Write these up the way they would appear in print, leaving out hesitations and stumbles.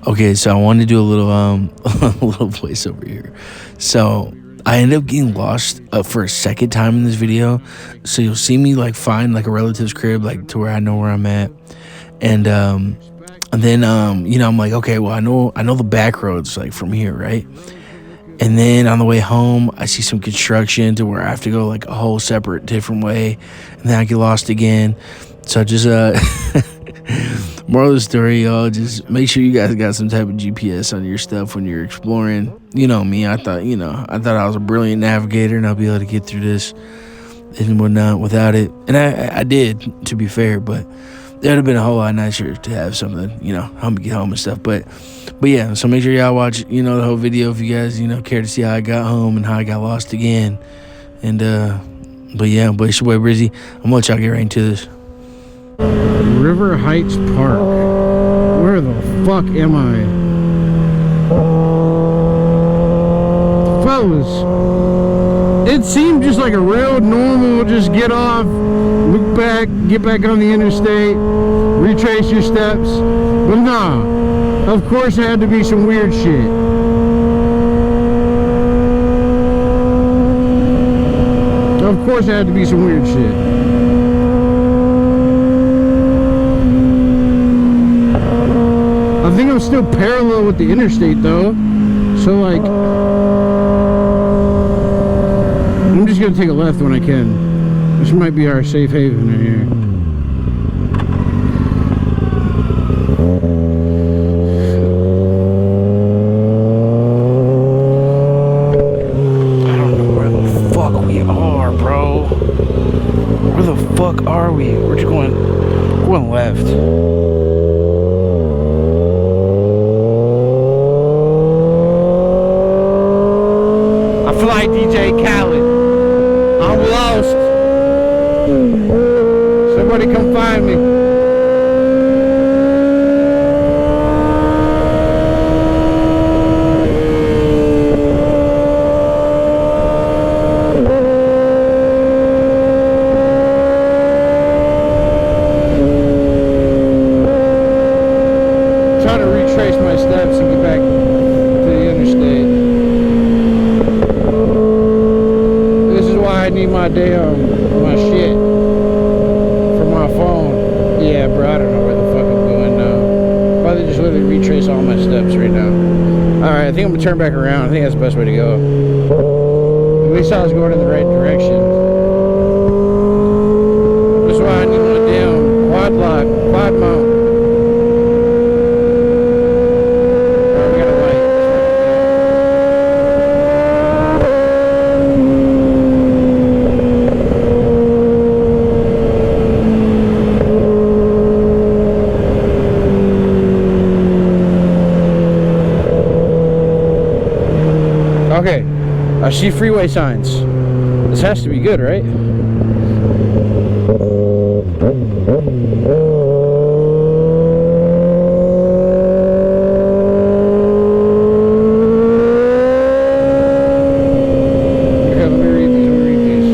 Okay, so I wanted to do a little a little voiceover here. So I ended up getting lost for a second time in this video. So you'll see me like find like a relative's crib, like to where I know where I'm at, and then you know, I'm like, okay, well, I know the back roads like from here, right? And then on the way home, I see some construction to where I have to go like a whole separate different way, and then I get lost again. So just moral of the story, y'all, just make sure you guys got some type of GPS on your stuff when you're exploring. You know me, I thought I was a brilliant navigator and I'll be able to get through this and whatnot without it. And I did, to be fair, but it would have been a whole lot nicer to have something, you know, help me get home and stuff. But yeah, so make sure y'all watch, you know, the whole video if you guys, you know, care to see how I got home and how I got lost again. And but yeah, but it's your boy Brizzy. I'm gonna let y'all get right into this. River Heights Park. Where the fuck am I? Fellas, it seemed just like a real normal, just get off, look back, get back on the interstate, retrace your steps. But nah, of course there had to be some weird shit. Of course there had to be some weird shit. I think I'm still parallel with the interstate though, so like I'm just gonna take a left when I can. This might be our safe haven right here. I don't know where the fuck we are, bro. Where the fuck are we? We're just going left. Fly DJ Khaled. I'm lost. Somebody come find me. Trying to retrace my steps and get back to the interstate. I need my damn, my shit for my phone. Yeah, bro, I don't know where the fuck I'm going now. Probably just literally retrace all my steps right now. Alright, I think I'm gonna turn back around. I think that's the best way to go. At least I was going in the right direction. That's why I need my damn quad lock, quad mount. Okay, I see freeway signs. This has to be good, right? Okay, let me read these.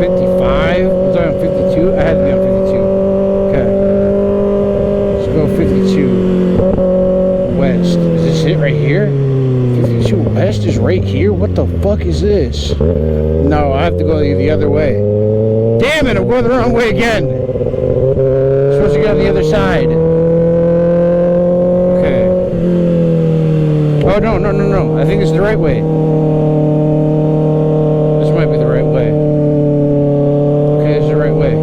55? Was I on 52? I had to be on 52. Okay. Let's go 52. West. Is this it right here? 52 West is right here? What the fuck is this? No, I have to go the other way. Damn it, I'm going the wrong way again. I'm supposed to go on the other side. Okay. Oh, no. I think it's the right way. This might be the right way. Okay, it's the right way.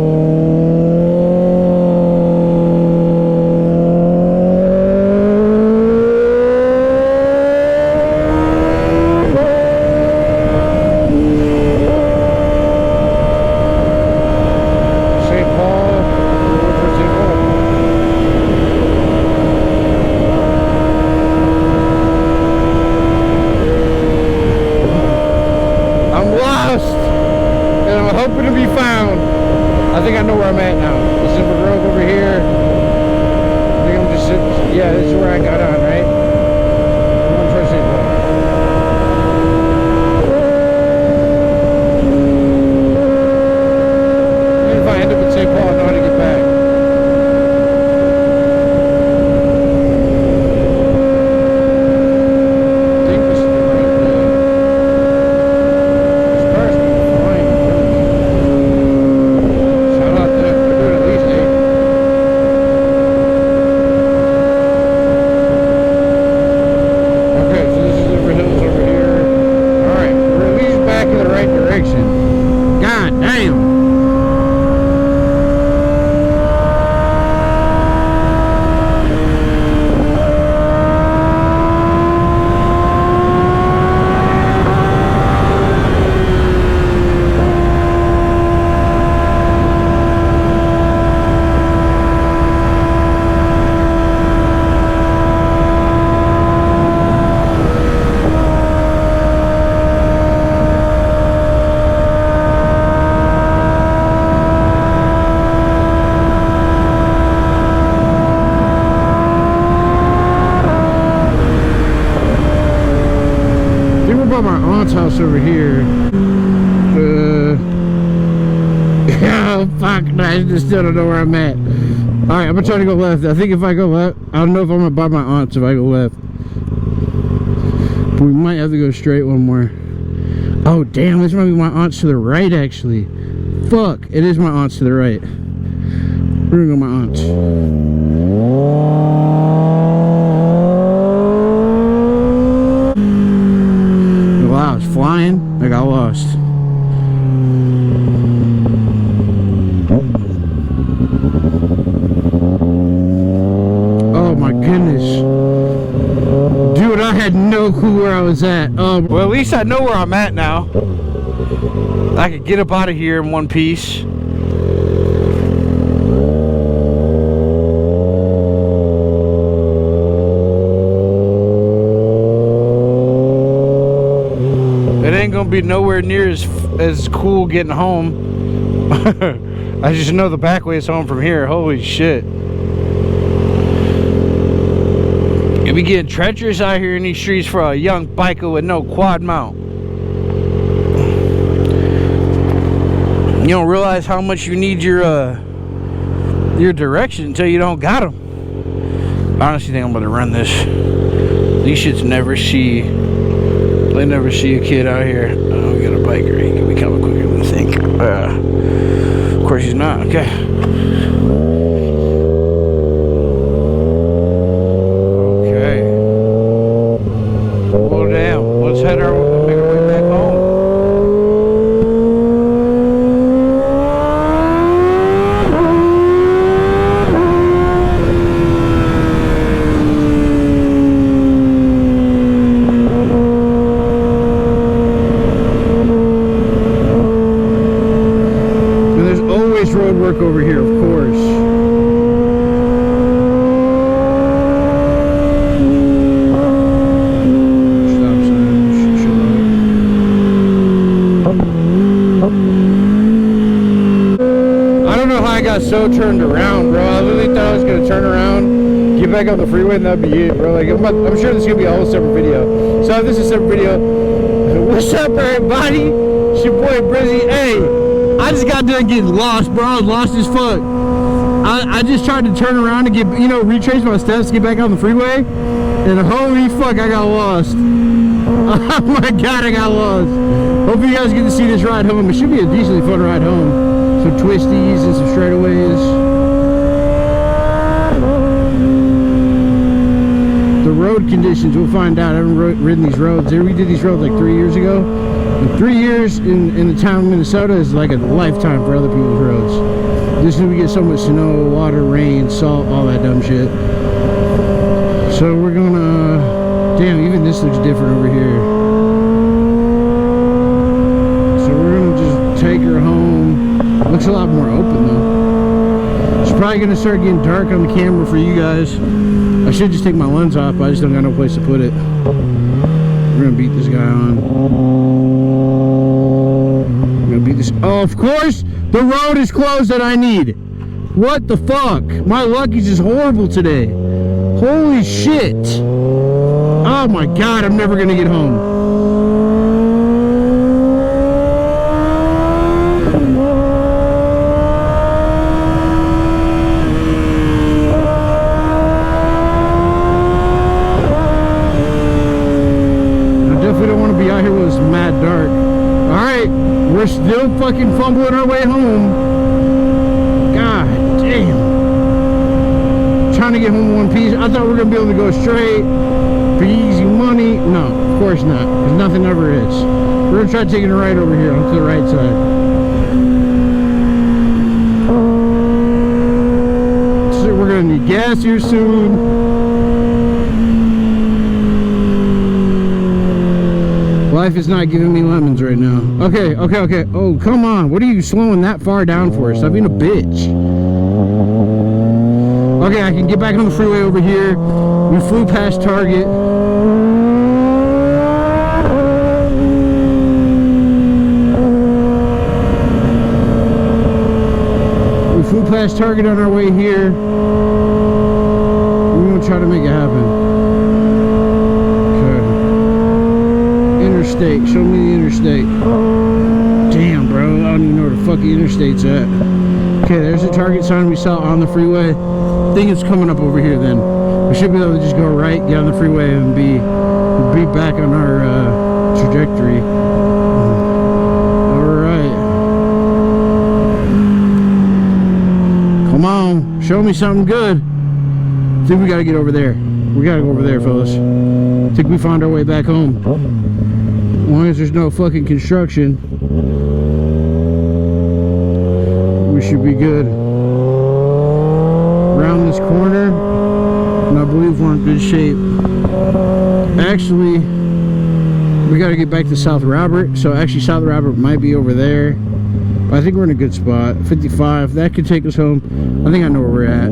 aunt's house over here. Oh, fuck. I just still don't know where I'm at. Alright, I'm gonna try to go left. I think if I go left, I don't know if I'm gonna buy my aunt's if I go left. But we might have to go straight one more. Oh, damn. This might be my aunt's to the right, actually. Fuck. It is my aunt's to the right. We're gonna go my aunt's. Wow, it's flying. I got lost. Oh my goodness. Dude, I had no clue where I was at. Well, at least I know where I'm at now. I could get up out of here in one piece. It ain't gonna be nowhere near as cool getting home. I just know the back way is home from here. Holy shit. It be getting treacherous out here in these streets for a young biker with no quad mount. You don't realize how much you need your direction until you don't got them. I honestly think I'm gonna run this. These shits never see. They never see a kid out here. Oh, we got a biker. He can be coming quicker than I think. Of course he's not. Okay. Okay. Well, damn. Let's make our way back home. Road work over here, of course. Stop sign. I don't know how I got so turned around, bro. I literally thought I was gonna turn around, get back on the freeway, and that'd be it, bro. Like, I'm sure this is gonna be a whole separate video. So if this is a separate video, what's up, everybody? It's your boy Brizzy. Hey, I just got done getting lost, bro. I was lost as fuck. I just tried to turn around and get, retrace my steps to get back on the freeway. And holy fuck, I got lost. Oh my god, I got lost. Hope you guys get to see this ride home. It should be a decently fun ride home. Some twisties and some straightaways. The road conditions, we'll find out. I haven't ridden these roads. We did these roads like 3 years ago. And 3 years in the town of Minnesota is like a lifetime for other people's roads. This is when we get so much snow, water, rain, salt, all that dumb shit. So we're gonna... Damn, even this looks different over here. So we're gonna just take her home. Looks a lot more open though. It's probably gonna start getting dark on the camera for you guys. I should just take my lens off, but I just don't got no place to put it. We're gonna beat this guy on. Oh, of course, the road is closed that I need. What the fuck? My luck is just horrible today. Holy shit. Oh my god, I'm never gonna get home. I definitely don't want to be out here when it's mad dark. Alright. We're still fucking fumbling our way home. God damn. Trying to get home in one piece. I thought we were going to be able to go straight for easy money. No, of course not. Because nothing ever is. We're going to try taking a right over here onto the right side. So we're going to need gas here soon. Life is not giving me lemons right now. Okay. Oh, come on. What are you slowing that far down for? Stop being a bitch. Okay, I can get back on the freeway over here. We flew past Target. We flew past Target on our way here. We're going to try to make it happen. interstate. Show me the interstate. Damn, bro. I don't even know where the fuck the interstate's at. Okay, there's the target sign we saw on the freeway. I think it's coming up over here then. We should be able to just go right, get on the freeway, and be back on our trajectory. Alright. Come on. Show me something good. I think we gotta get over there. We gotta go over there, fellas. I think we found our way back home. As long as there's no fucking construction, we should be good. Around this corner, and I believe we're in good shape. Actually, we gotta get back to South Robert. So actually South Robert might be over there. But I think we're in a good spot. 55, that could take us home. I think I know where we're at.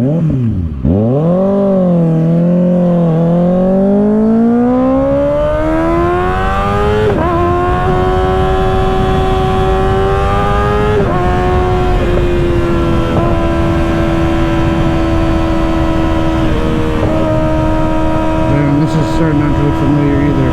Starting not to look familiar either.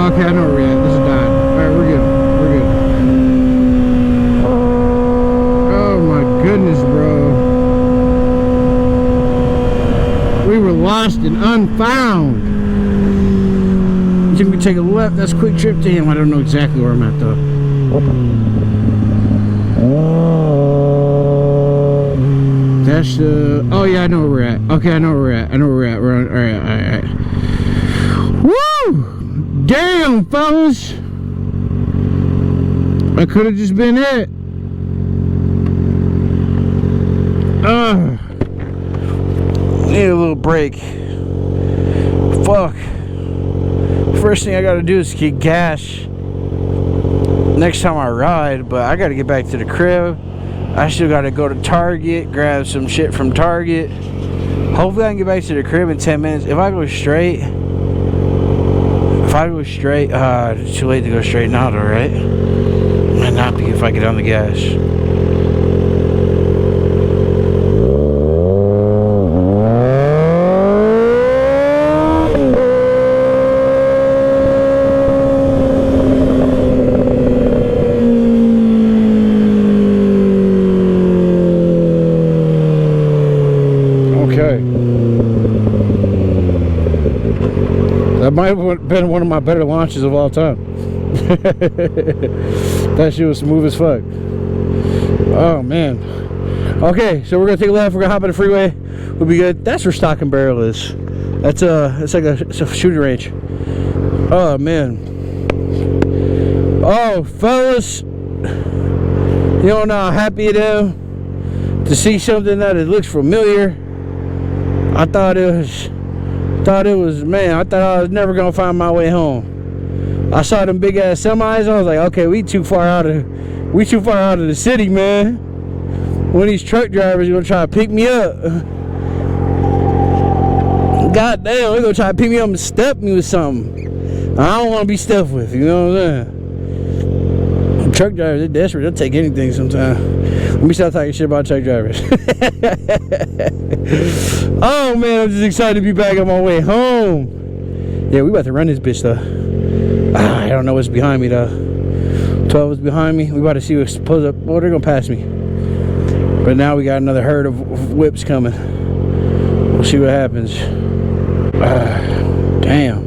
Okay, I know where we're at. This is done. Alright, we're good. We're good. Oh my goodness, bro. We were lost and unfound. You think we take a left? That's a quick trip. Damn, I don't know exactly where I'm at though. That's the... Oh yeah, I know where we're at. Okay, I know where we're at. I know where we're at. We're on... Alright, alright. Woo! Damn, fellas! That could have just been it. Need a little break. Fuck. First thing I gotta do is get gas next time I ride, but I gotta get back to the crib. I still gotta go to Target, grab some shit from Target. Hopefully I can get back to the crib in 10 minutes. If I go straight, it's too late to go straight now though, right? Might not be if I get on the gas. That might have been one of my better launches of all time. That shit was smooth as fuck. Oh man. Okay, so we're gonna take a left. We're gonna hop on the freeway. We'll be good. That's where Stock and Barrel is. It's like it's a shooting range. Oh man. Oh fellas, you don't know how happy I am to see something that it looks familiar. I thought it was, man, I thought I was never gonna find my way home. I saw them big ass semis. I was like, okay, we too far out of the city, man. One of these truck drivers gonna try to pick me up. God damn, they're gonna try to pick me up and step me with something I don't want to be stuffed with, you know what I'm saying? Truck drivers, they're desperate. They'll take anything sometimes. Let me stop talking shit about truck drivers. Oh man, I'm just excited to be back on my way home. Yeah, we about to run this bitch though. I don't know what's behind me though. 12 is behind me. We about to see what's pulls up. Oh, they're gonna pass me. But now we got another herd of whips coming. We'll see what happens. Damn.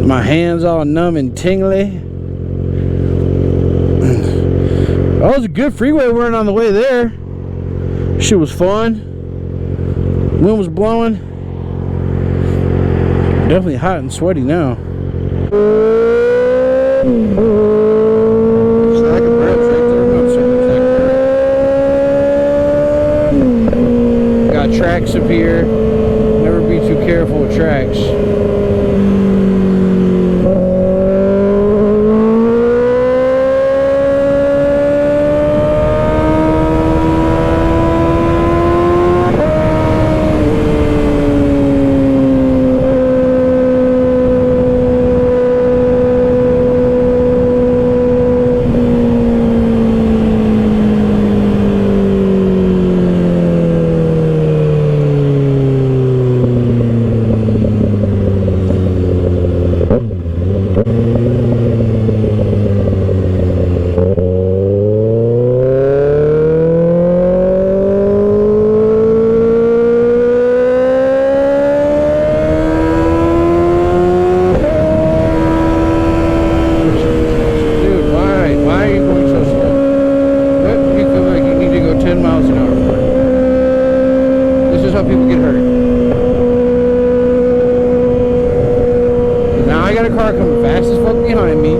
My hands all numb and tingly. Oh, it was a good freeway running on the way there. Shit was fun. Wind was blowing. Definitely hot and sweaty now. Got tracks up here. Never be too careful with tracks. people get hurt. Now I got a car coming fast as fuck behind me.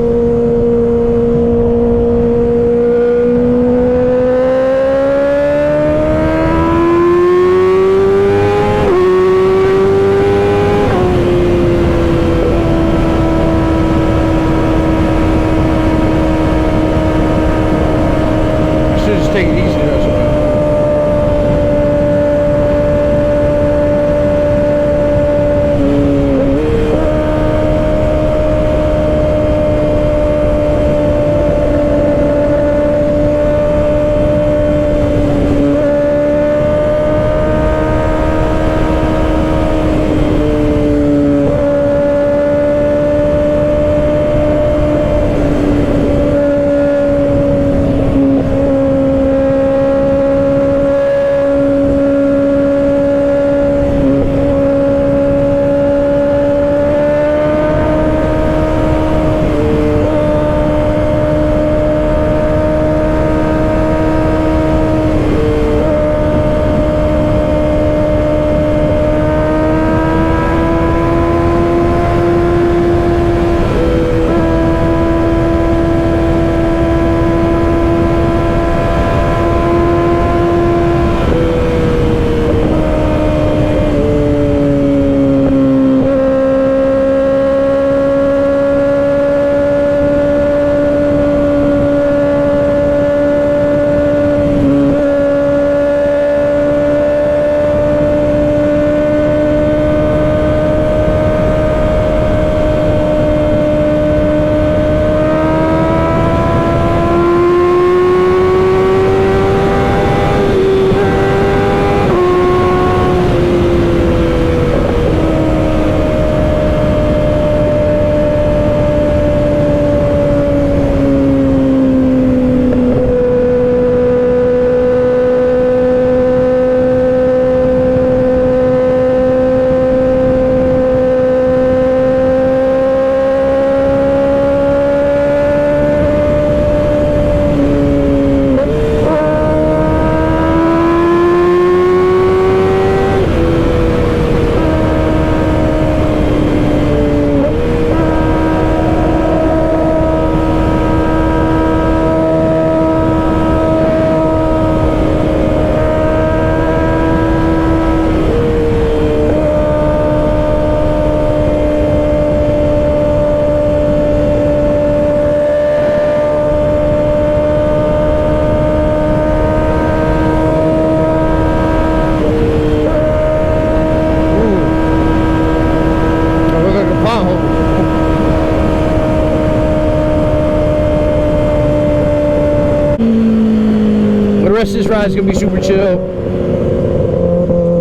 rest of this ride is gonna be super chill.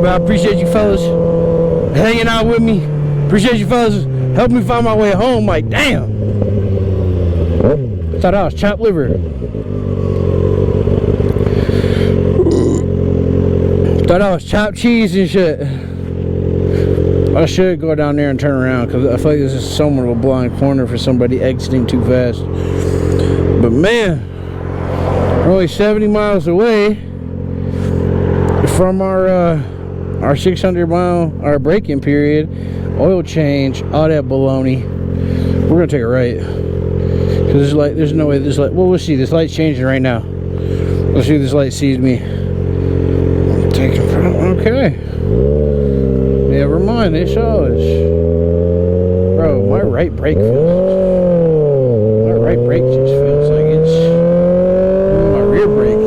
But I appreciate you fellas hanging out with me. Appreciate you fellas helping me find my way home. Like, damn. Thought I was chopped liver. Thought I was chopped cheese and shit. I should go down there and turn around because I feel like this is somewhat of a blind corner for somebody exiting too fast. But man, we're only 70 miles away from our 600 mile, our braking period, oil change, all that baloney. We're gonna take a right because there's like, there's no way this light. Well, we'll see. This light's changing right now. Let's see if this light sees me. I'm taking front. Okay. Never mind. They saw us. Bro, my right brake feels. My right brake just feels like it's my rear brake.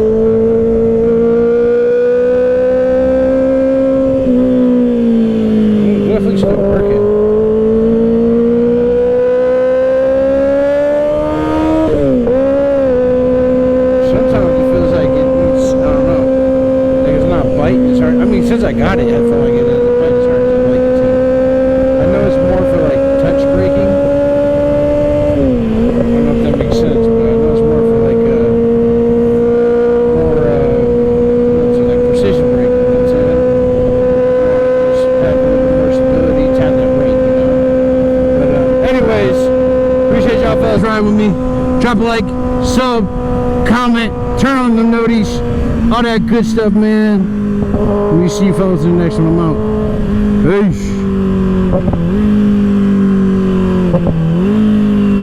It's definitely still working. Since I got it, I feel like it doesn't bite as hard as I like it to. I know it's more for like touch braking. I don't know if that makes sense, but I know it's more for like like precision braking. You know what I'm saying? Just have a little bit more stability, tap that brake, you know. But anyways, appreciate y'all fellas riding with me. Drop a like, sub, comment, turn on the noties, all that good stuff, man. Let me see you fellas in the next one. I'm out. Peace.